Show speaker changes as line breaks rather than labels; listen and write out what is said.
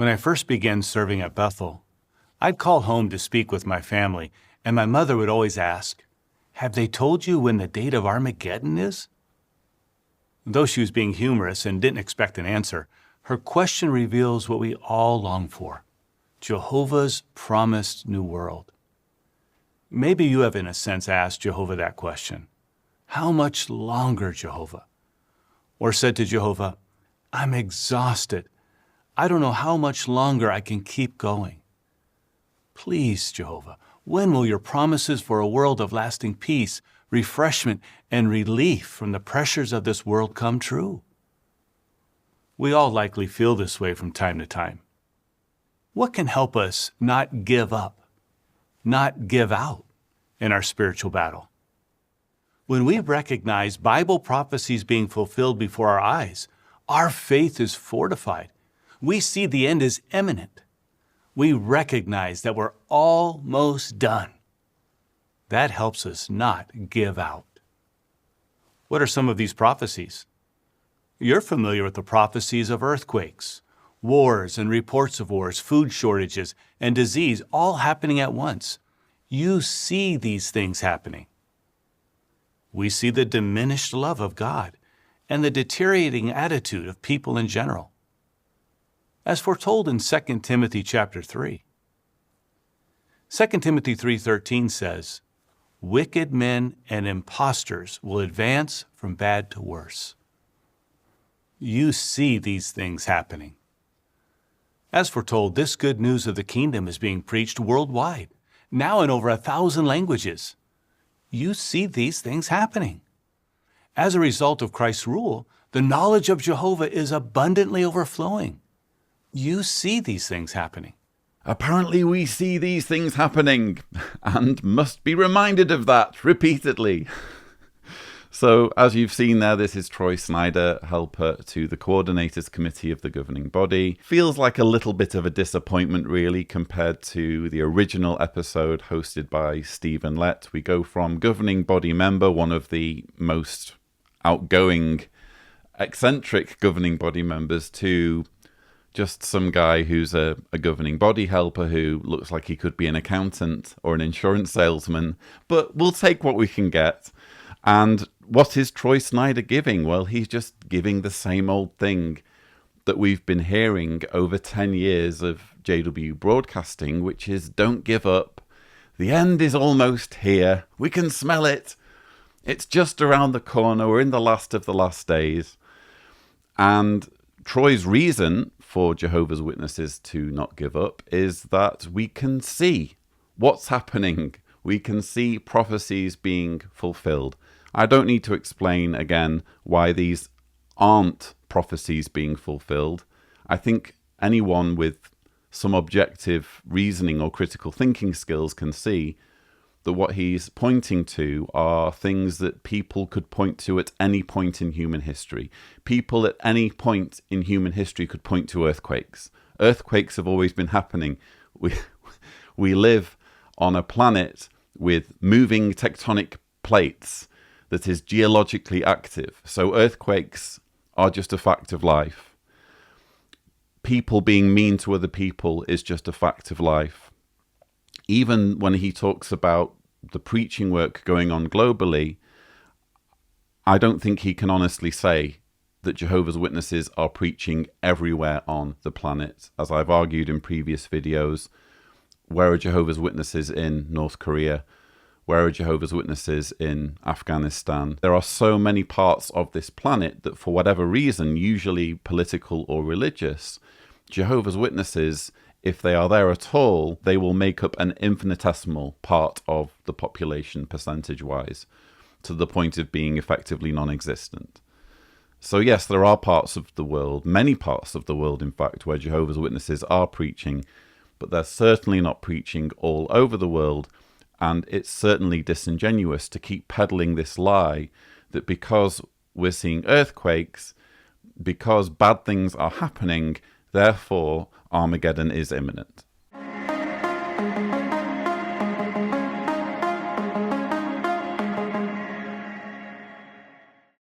When I first began serving at Bethel, I'd call home to speak with my family, and my mother would always ask, "Have they told you when the date of Armageddon is?" Though she was being humorous and didn't expect an answer, her question reveals what we all long for: Jehovah's promised new world. Maybe you have, in a sense, asked Jehovah that question. How much longer, Jehovah? Or said to Jehovah, I'm exhausted. I don't know how much longer I can keep going. Please, Jehovah, when will your promises for a world of lasting peace, refreshment, and relief from the pressures of this world come true? We all likely feel this way from time to time. What can help us not give up, not give out in our spiritual battle? When we recognize Bible prophecies being fulfilled before our eyes, our faith is fortified. We see the end is imminent. We recognize that we're almost done. That helps us not give out. What are some of these prophecies? You're familiar with the prophecies of earthquakes, wars and reports of wars, food shortages, and disease all happening at once. You see these things happening. We see the diminished love of God and the deteriorating attitude of people in general, as foretold in 2 Timothy chapter 3. 2 Timothy 3:13 says, "Wicked men and impostors will advance from bad to worse." You see these things happening. As foretold, this good news of the kingdom is being preached worldwide, now in over 1,000 languages. You see these things happening. As a result of Christ's rule, the knowledge of Jehovah is abundantly overflowing. You see these things happening.
Apparently we see these things happening and must be reminded of that repeatedly. So, as you've seen there, this is Troy Snyder, helper to the Coordinators Committee of the governing body. Feels like a little bit of a disappointment, really, compared to the original episode hosted by Stephen Lett. We go from governing body member, one of the most outgoing, eccentric governing body members, to just some guy who's a governing body helper who looks like he could be an accountant or an insurance salesman, but we'll take what we can get. And what is Troy Snyder giving? Well, he's just giving the same old thing that we've been hearing over 10 years of JW broadcasting, which is don't give up. The end is almost here. We can smell it. It's just around the corner. We're in the last of the last days. And Troy's reason for Jehovah's Witnesses to not give up is that we can see what's happening. We can see prophecies being fulfilled. I don't need to explain again why these aren't prophecies being fulfilled. I think anyone with some objective reasoning or critical thinking skills can see that what he's pointing to are things that people could point to at any point in human history. People at any point in human history could point to earthquakes. Earthquakes have always been happening. We live on a planet with moving tectonic plates that is geologically active. So earthquakes are just a fact of life. People being mean to other people is just a fact of life. Even when he talks about the preaching work going on globally, I don't think he can honestly say that Jehovah's Witnesses are preaching everywhere on the planet. As I've argued in previous videos, where are Jehovah's Witnesses in North Korea? Where are Jehovah's Witnesses in Afghanistan? There are so many parts of this planet that for whatever reason, usually political or religious, Jehovah's Witnesses, if they are there at all, they will make up an infinitesimal part of the population percentage-wise, to the point of being effectively non-existent. So yes, there are parts of the world, many parts of the world in fact, where Jehovah's Witnesses are preaching, but they're certainly not preaching all over the world, and it's certainly disingenuous to keep peddling this lie that because we're seeing earthquakes, because bad things are happening, therefore Armageddon is imminent.